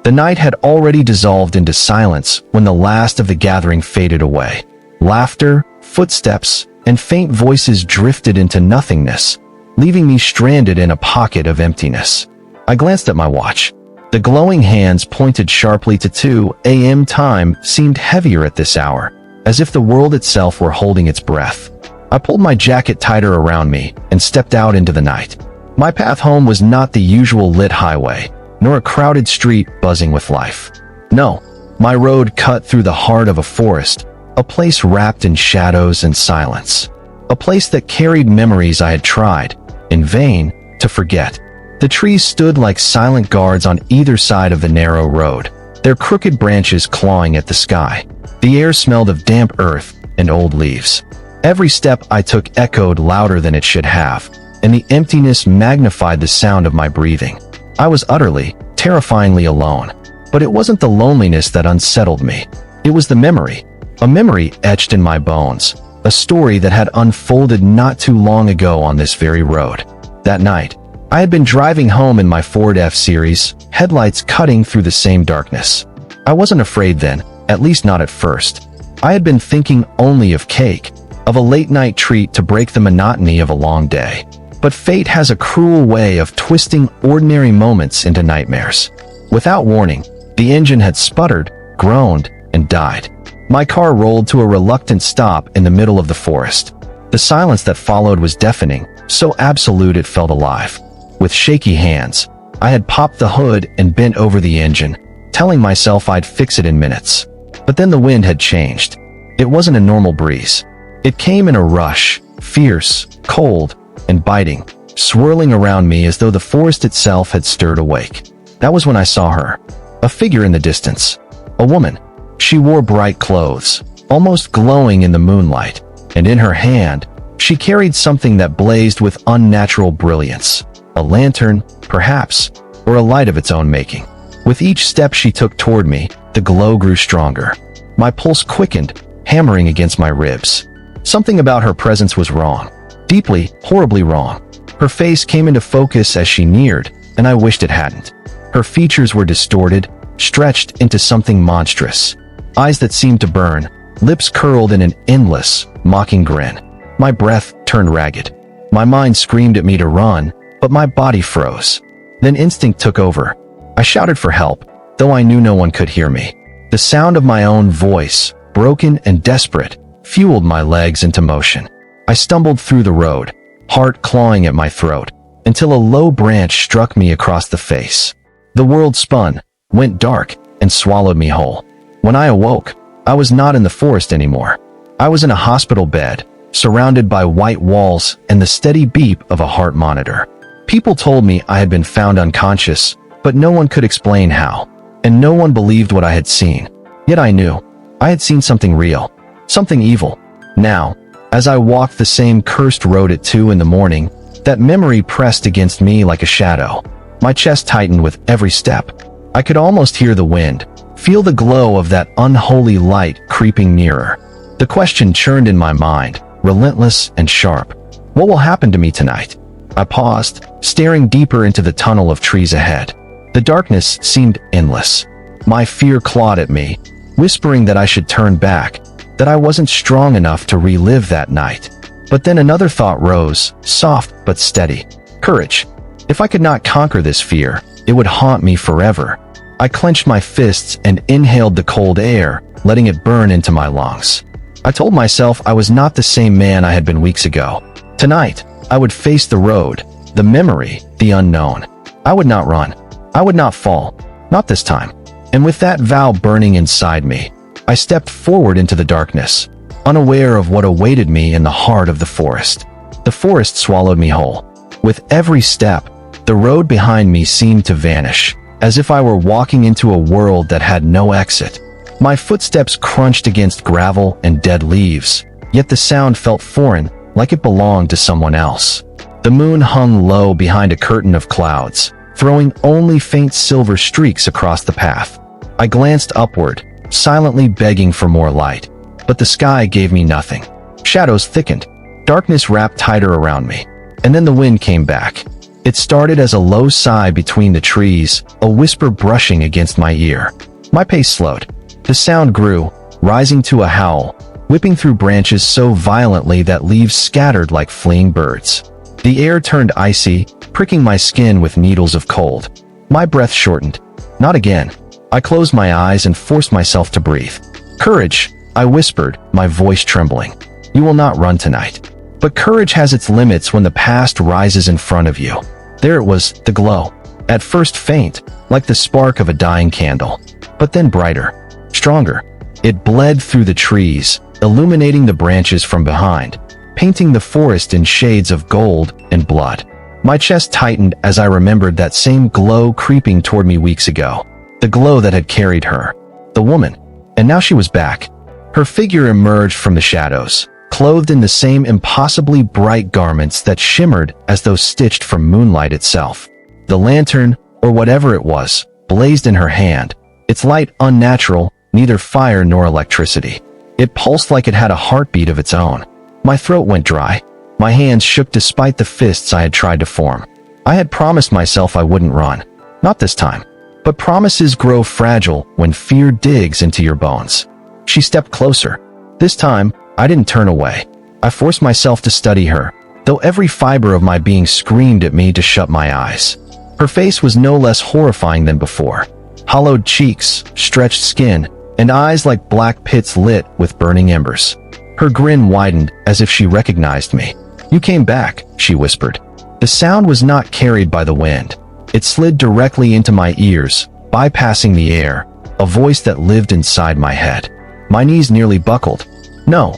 The night had already dissolved into silence when the last of the gathering faded away. Laughter, footsteps, and faint voices drifted into nothingness, leaving me stranded in a pocket of emptiness. I glanced at my watch. The glowing hands pointed sharply to 2 a.m. Time seemed heavier at this hour, as if the world itself were holding its breath. I pulled my jacket tighter around me and stepped out into the night. My path home was not the usual lit highway, nor a crowded street buzzing with life. No, my road cut through the heart of a forest, a place wrapped in shadows and silence. A place that carried memories I had tried, in vain, to forget. The trees stood like silent guards on either side of the narrow road, their crooked branches clawing at the sky. The air smelled of damp earth and old leaves. Every step I took echoed louder than it should have, and the emptiness magnified the sound of my breathing. I was utterly, terrifyingly alone. But it wasn't the loneliness that unsettled me. It was the memory. A memory etched in my bones. A story that had unfolded not too long ago on this very road. That night, I had been driving home in my Ford F-Series, headlights cutting through the same darkness. I wasn't afraid then, at least not at first. I had been thinking only of cake, of a late-night treat to break the monotony of a long day. But fate has a cruel way of twisting ordinary moments into nightmares. Without warning, the engine had sputtered, groaned, and died. My car rolled to a reluctant stop in the middle of the forest. The silence that followed was deafening, so absolute it felt alive. With shaky hands, I had popped the hood and bent over the engine, telling myself I'd fix it in minutes. But then the wind had changed. It wasn't a normal breeze. It came in a rush, fierce, cold, and biting, swirling around me as though the forest itself had stirred awake. That was when I saw her. A figure in the distance. A woman. She wore bright clothes, almost glowing in the moonlight, and in her hand, she carried something that blazed with unnatural brilliance. A lantern, perhaps, or a light of its own making. With each step she took toward me, the glow grew stronger. My pulse quickened, hammering against my ribs. Something about her presence was wrong. Deeply, horribly wrong. Her face came into focus as she neared, and I wished it hadn't. Her features were distorted, stretched into something monstrous. Eyes that seemed to burn, lips curled in an endless, mocking grin. My breath turned ragged. My mind screamed at me to run, but my body froze. Then instinct took over. I shouted for help, though I knew no one could hear me. The sound of my own voice, broken and desperate, fueled my legs into motion. I stumbled through the road, heart clawing at my throat, until a low branch struck me across the face. The world spun, went dark, and swallowed me whole. When I awoke, I was not in the forest anymore. I was in a hospital bed, surrounded by white walls and the steady beep of a heart monitor. People told me I had been found unconscious, but no one could explain how, and no one believed what I had seen. Yet I knew. I had seen something real, something evil. Now, as I walked the same cursed road at 2 in the morning, that memory pressed against me like a shadow. My chest tightened with every step. I could almost hear the wind, feel the glow of that unholy light creeping nearer. The question churned in my mind, relentless and sharp. What will happen to me tonight? I paused, staring deeper into the tunnel of trees ahead. The darkness seemed endless. My fear clawed at me, whispering that I should turn back, that I wasn't strong enough to relive that night. But then another thought rose, soft but steady. Courage. If I could not conquer this fear, it would haunt me forever. I clenched my fists and inhaled the cold air, letting it burn into my lungs. I told myself I was not the same man I had been weeks ago. Tonight, I would face the road, the memory, the unknown. I would not run. I would not fall. Not this time. And with that vow burning inside me, I stepped forward into the darkness, unaware of what awaited me in the heart of the forest. The forest swallowed me whole. With every step, the road behind me seemed to vanish, as if I were walking into a world that had no exit. My footsteps crunched against gravel and dead leaves, yet the sound felt foreign, like it belonged to someone else. The moon hung low behind a curtain of clouds, throwing only faint silver streaks across the path. I glanced upward, silently begging for more light, but the sky gave me nothing. Shadows thickened, darkness wrapped tighter around me, and then the wind came back. It started as a low sigh between the trees, a whisper brushing against my ear. My pace slowed. The sound grew, rising to a howl, whipping through branches so violently that leaves scattered like fleeing birds. The air turned icy, pricking my skin with needles of cold. My breath shortened. Not again. I closed my eyes and forced myself to breathe. "Courage," I whispered, my voice trembling. "You will not run tonight." But courage has its limits when the past rises in front of you. There it was, the glow. At first faint, like the spark of a dying candle. But then brighter, stronger. It bled through the trees, illuminating the branches from behind, painting the forest in shades of gold and blood. My chest tightened as I remembered that same glow creeping toward me weeks ago. The glow that had carried her. The woman. And now she was back. Her figure emerged from the shadows, clothed in the same impossibly bright garments that shimmered as though stitched from moonlight itself. The lantern, or whatever it was, blazed in her hand, its light unnatural, neither fire nor electricity. It pulsed like it had a heartbeat of its own. My throat went dry. My hands shook despite the fists I had tried to form. I had promised myself I wouldn't run. Not this time. But promises grow fragile when fear digs into your bones. She stepped closer. This time, I didn't turn away. I forced myself to study her, though every fiber of my being screamed at me to shut my eyes. Her face was no less horrifying than before. Hollowed cheeks, stretched skin, and eyes like black pits lit with burning embers. Her grin widened as if she recognized me. "You came back," she whispered. The sound was not carried by the wind. It slid directly into my ears, bypassing the air, a voice that lived inside my head. My knees nearly buckled. "No,"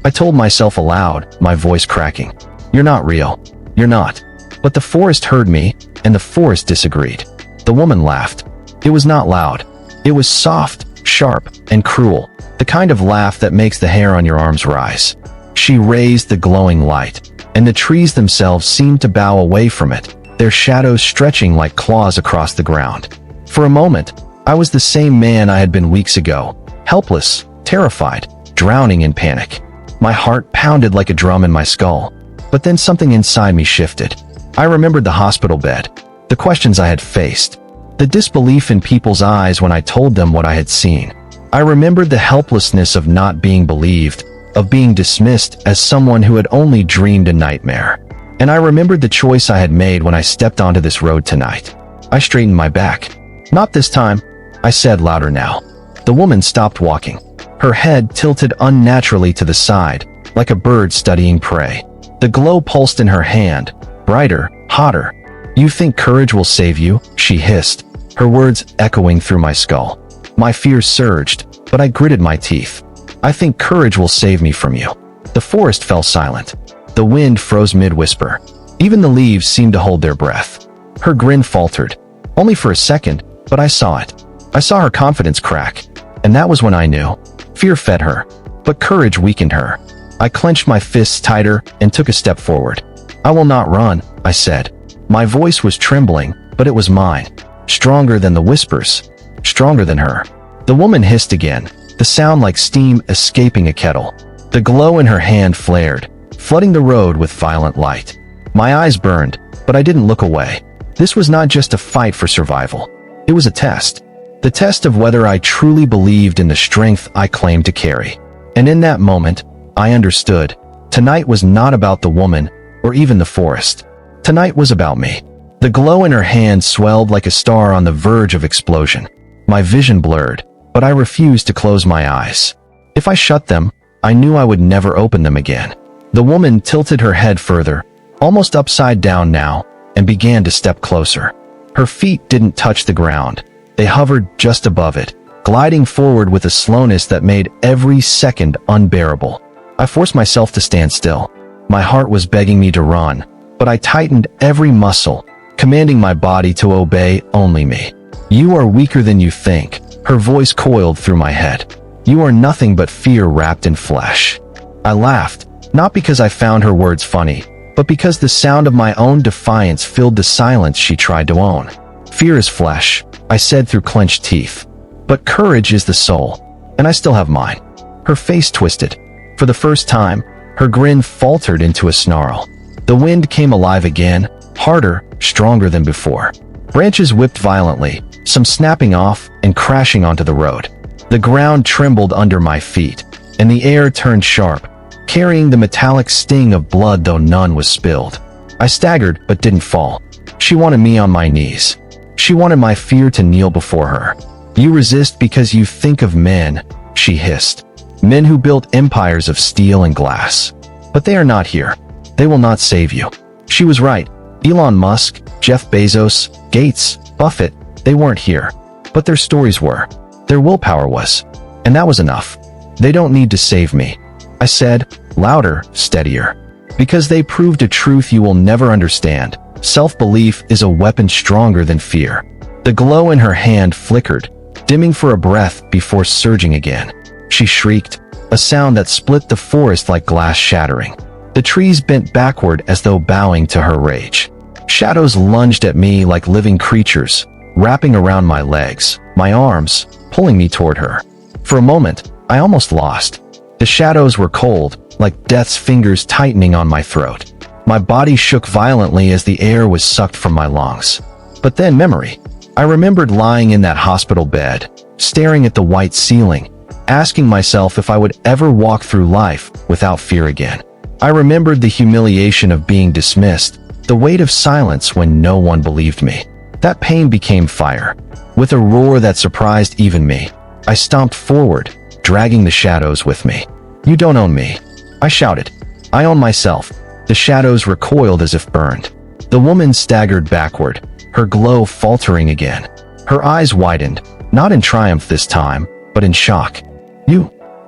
I told myself aloud, my voice cracking. "You're not real. You're not." But the forest heard me, and the forest disagreed. The woman laughed. It was not loud. It was soft, sharp, and cruel, the kind of laugh that makes the hair on your arms rise. She raised the glowing light, and the trees themselves seemed to bow away from it, their shadows stretching like claws across the ground. For a moment, I was the same man I had been weeks ago, helpless, terrified, drowning in panic. My heart pounded like a drum in my skull. But then something inside me shifted. I remembered the hospital bed, the questions I had faced, the disbelief in people's eyes when I told them what I had seen. I remembered the helplessness of not being believed, of being dismissed as someone who had only dreamed a nightmare. And I remembered the choice I had made when I stepped onto this road tonight. I straightened my back. "Not this time," I said louder now. The woman stopped walking. Her head tilted unnaturally to the side, like a bird studying prey. The glow pulsed in her hand, brighter, hotter. "You think courage will save you?" she hissed, her words echoing through my skull. My fears surged, but I gritted my teeth. "I think courage will save me from you." The forest fell silent. The wind froze mid-whisper. Even the leaves seemed to hold their breath. Her grin faltered. Only for a second, but I saw it. I saw her confidence crack. And that was when I knew. Fear fed her, but courage weakened her. I clenched my fists tighter and took a step forward. "I will not run," I said. My voice was trembling, but it was mine. Stronger than the whispers. Stronger than her. The woman hissed again, the sound like steam escaping a kettle. The glow in her hand flared, flooding the road with violent light. My eyes burned, but I didn't look away. This was not just a fight for survival. It was a test. The test of whether I truly believed in the strength I claimed to carry. And in that moment, I understood. Tonight was not about the woman, or even the forest. Tonight was about me. The glow in her hand swelled like a star on the verge of explosion. My vision blurred, but I refused to close my eyes. If I shut them, I knew I would never open them again. The woman tilted her head further, almost upside down now, and began to step closer. Her feet didn't touch the ground. They hovered just above it, gliding forward with a slowness that made every second unbearable. I forced myself to stand still. My heart was begging me to run, but I tightened every muscle, commanding my body to obey only me. "You are weaker than you think," her voice coiled through my head. "You are nothing but fear wrapped in flesh." I laughed, not because I found her words funny, but because the sound of my own defiance filled the silence she tried to own. "Fear is flesh," I said through clenched teeth. "But courage is the soul, and I still have mine." Her face twisted. For the first time, her grin faltered into a snarl. The wind came alive again, harder, stronger than before. Branches whipped violently, some snapping off and crashing onto the road. The ground trembled under my feet, and the air turned sharp, carrying the metallic sting of blood though none was spilled. I staggered but didn't fall. She wanted me on my knees. She wanted my fear to kneel before her. "You resist because you think of men," she hissed. "Men who built empires of steel and glass. But they are not here. They will not save you." She was right. Elon Musk, Jeff Bezos, Gates, Buffett, they weren't here. But their stories were. Their willpower was. And that was enough. "They don't need to save me," I said, louder, steadier. "Because they proved a truth you will never understand. Self-belief is a weapon stronger than fear." The glow in her hand flickered, dimming for a breath before surging again. She shrieked, a sound that split the forest like glass shattering. The trees bent backward as though bowing to her rage. Shadows lunged at me like living creatures, wrapping around my legs, my arms, pulling me toward her. For a moment, I almost lost. The shadows were cold, like death's fingers tightening on my throat. My body shook violently as the air was sucked from my lungs. But then memory. I remembered lying in that hospital bed, staring at the white ceiling, asking myself if I would ever walk through life without fear again. I remembered the humiliation of being dismissed, the weight of silence when no one believed me. That pain became fire. With a roar that surprised even me, I stomped forward, dragging the shadows with me. "You don't own me," I shouted. "I own myself." The shadows recoiled as if burned. The woman staggered backward, her glow faltering again. Her eyes widened, not in triumph this time, but in shock.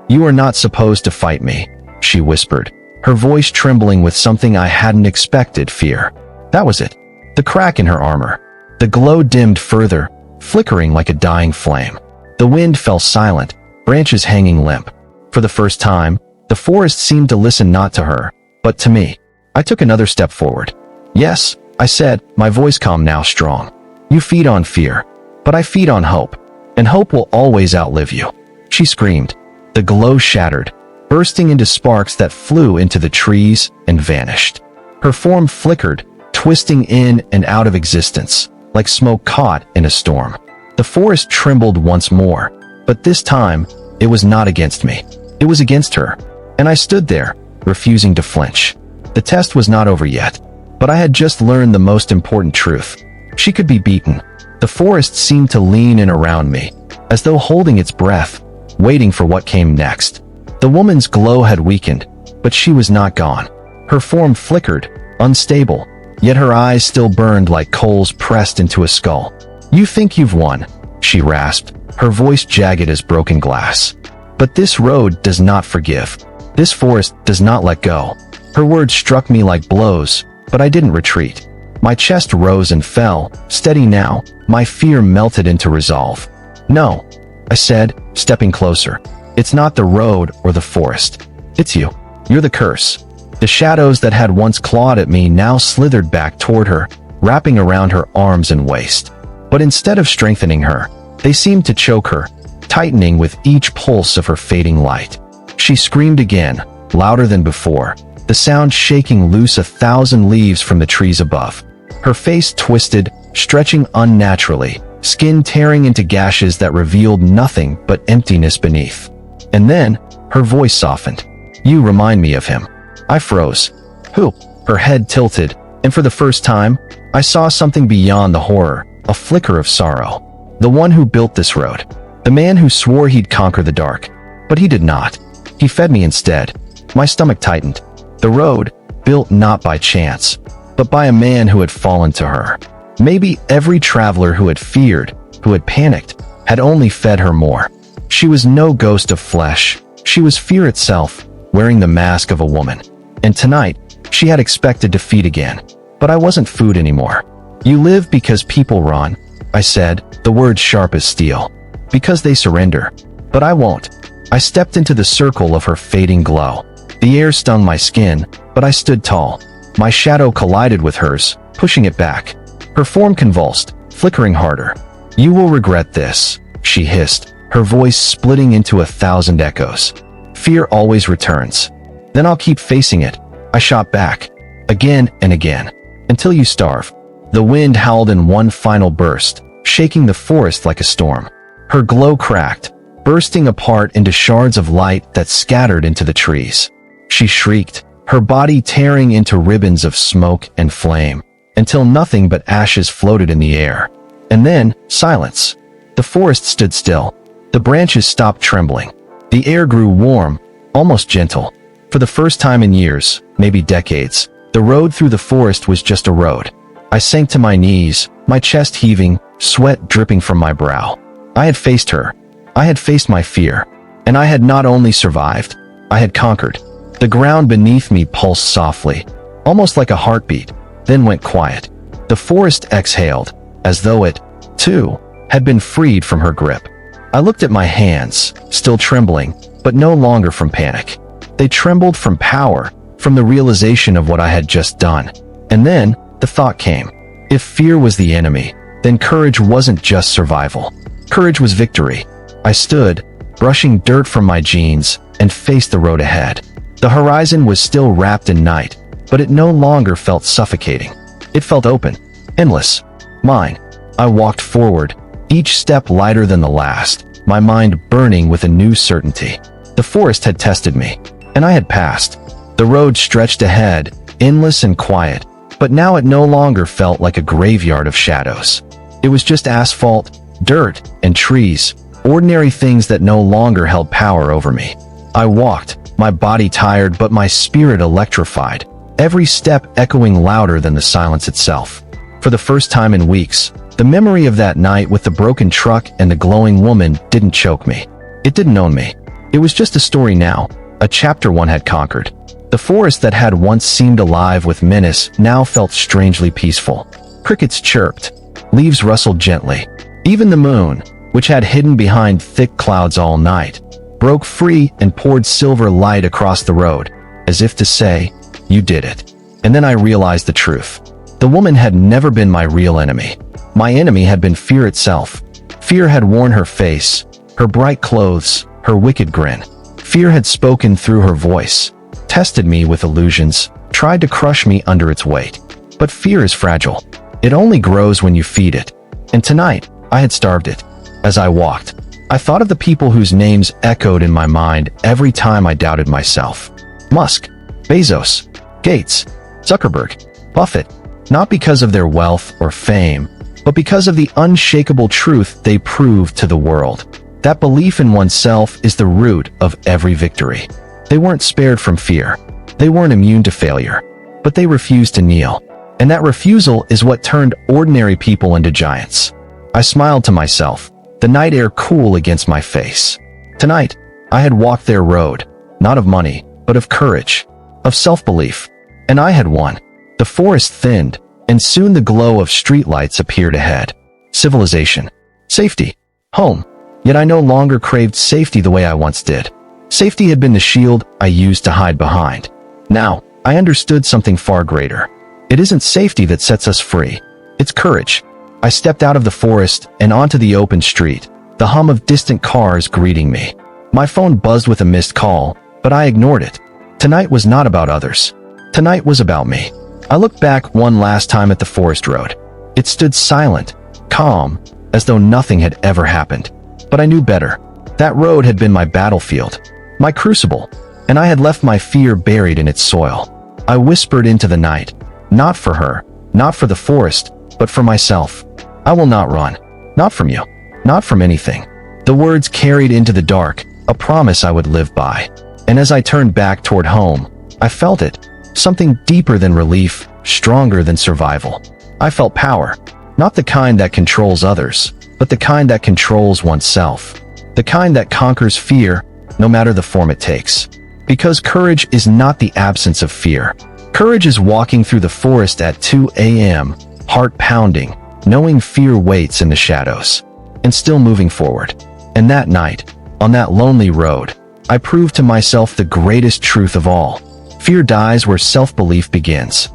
You are not supposed to fight me," she whispered, her voice trembling with something I hadn't expected, fear. That was it. The crack in her armor. The glow dimmed further, flickering like a dying flame. The wind fell silent, branches hanging limp. For the first time, the forest seemed to listen not to her, but to me. I took another step forward. "Yes," I said, my voice calm now, strong. "You feed on fear, but I feed on hope, and hope will always outlive you." She screamed. The glow shattered, bursting into sparks that flew into the trees and vanished. Her form flickered, twisting in and out of existence, like smoke caught in a storm. The forest trembled once more, but this time, it was not against me. It was against her, and I stood there, refusing to flinch. The test was not over yet, but I had just learned the most important truth. She could be beaten. The forest seemed to lean in around me, as though holding its breath, waiting for what came next. The woman's glow had weakened, but she was not gone. Her form flickered, unstable, yet her eyes still burned like coals pressed into a skull. "You think you've won," she rasped, her voice jagged as broken glass. "But this road does not forgive. This forest does not let go." Her words struck me like blows, but I didn't retreat. My chest rose and fell, steady now, my fear melted into resolve. "No," I said, stepping closer. "It's not the road or the forest. It's you. You're the curse." The shadows that had once clawed at me now slithered back toward her, wrapping around her arms and waist. But instead of strengthening her, they seemed to choke her, tightening with each pulse of her fading light. She screamed again, louder than before, the sound shaking loose 1,000 leaves from the trees above. Her face twisted, stretching unnaturally, skin tearing into gashes that revealed nothing but emptiness beneath. And then, her voice softened. "You remind me of him." I froze. "Who?" Her head tilted, and for the first time, I saw something beyond the horror, a flicker of sorrow. "The one who built this road. The man who swore he'd conquer the dark. But he did not. He fed me instead." My stomach tightened. The road, built not by chance, but by a man who had fallen to her. Maybe every traveler who had feared, who had panicked, had only fed her more. She was no ghost of flesh. She was fear itself, wearing the mask of a woman. And tonight, she had expected to feed again. But I wasn't food anymore. "You live because people run," I said, the words sharp as steel. "Because they surrender. But I won't." I stepped into the circle of her fading glow. The air stung my skin, but I stood tall. My shadow collided with hers, pushing it back. Her form convulsed, flickering harder. "You will regret this," she hissed, her voice splitting into 1,000 echoes. "Fear always returns." "Then I'll keep facing it," I shot back. Again and again. until you starve. The wind howled in one final burst, shaking the forest like a storm. Her glow cracked, bursting apart into shards of light that scattered into the trees. She shrieked, her body tearing into ribbons of smoke and flame, until nothing but ashes floated in the air. And then, silence. The forest stood still. The branches stopped trembling. The air grew warm, almost gentle. For the first time in years, maybe decades, the road through the forest was just a road. I sank to my knees, my chest heaving, sweat dripping from my brow. I had faced her. I had faced my fear. And I had not only survived, I had conquered. The ground beneath me pulsed softly, almost like a heartbeat, then went quiet. The forest exhaled, as though it, too, had been freed from her grip. I looked at my hands, still trembling, but no longer from panic. They trembled from power, from the realization of what I had just done. And then, the thought came. If fear was the enemy, then courage wasn't just survival. Courage was victory. I stood, brushing dirt from my jeans, and faced the road ahead. The horizon was still wrapped in night, but it no longer felt suffocating. It felt open, endless, mine. I walked forward, each step lighter than the last, my mind burning with a new certainty. The forest had tested me, and I had passed. The road stretched ahead, endless and quiet, but now it no longer felt like a graveyard of shadows. It was just asphalt, dirt, and trees, ordinary things that no longer held power over me. I walked, my body tired but my spirit electrified, every step echoing louder than the silence itself. For the first time in weeks, the memory of that night with the broken truck and the glowing woman didn't choke me. It didn't own me. It was just a story now, a chapter one had conquered. The forest that had once seemed alive with menace now felt strangely peaceful. Crickets chirped, leaves rustled gently. Even the moon, which had hidden behind thick clouds all night, broke free and poured silver light across the road, as if to say, "You did it." And then I realized the truth. The woman had never been my real enemy. My enemy had been fear itself. Fear had worn her face, her bright clothes, her wicked grin. Fear had spoken through her voice, tested me with illusions, tried to crush me under its weight. But fear is fragile. It only grows when you feed it. And tonight, I had starved it. As I walked, I thought of the people whose names echoed in my mind every time I doubted myself. Musk, Bezos, Gates, Zuckerberg, Buffett, not because of their wealth or fame, but because of the unshakable truth they proved to the world. That belief in oneself is the root of every victory. They weren't spared from fear. They weren't immune to failure. But they refused to kneel. And that refusal is what turned ordinary people into giants. I smiled to myself, the night air cool against my face. Tonight, I had walked their road, not of money, but of courage, of self-belief. And I had won. The forest thinned, and soon the glow of streetlights appeared ahead. Civilization. Safety. Home. Yet I no longer craved safety the way I once did. Safety had been the shield I used to hide behind. Now, I understood something far greater. It isn't safety that sets us free. It's courage. I stepped out of the forest and onto the open street, the hum of distant cars greeting me. My phone buzzed with a missed call, but I ignored it. Tonight was not about others. Tonight was about me. I looked back one last time at the forest road. It stood silent, calm, as though nothing had ever happened. But I knew better. That road had been my battlefield, my crucible, and I had left my fear buried in its soil. I whispered into the night, not for her, not for the forest, but for myself. I will not run. Not from you. Not from anything. The words carried into the dark, a promise I would live by. And as I turned back toward home, I felt it. Something deeper than relief, stronger than survival. I felt power. Not the kind that controls others, but the kind that controls oneself. The kind that conquers fear, no matter the form it takes. Because courage is not the absence of fear. Courage is walking through the forest at 2 a.m., heart pounding, knowing fear waits in the shadows, and still moving forward. And that night, on that lonely road, I proved to myself the greatest truth of all. Fear dies where self-belief begins.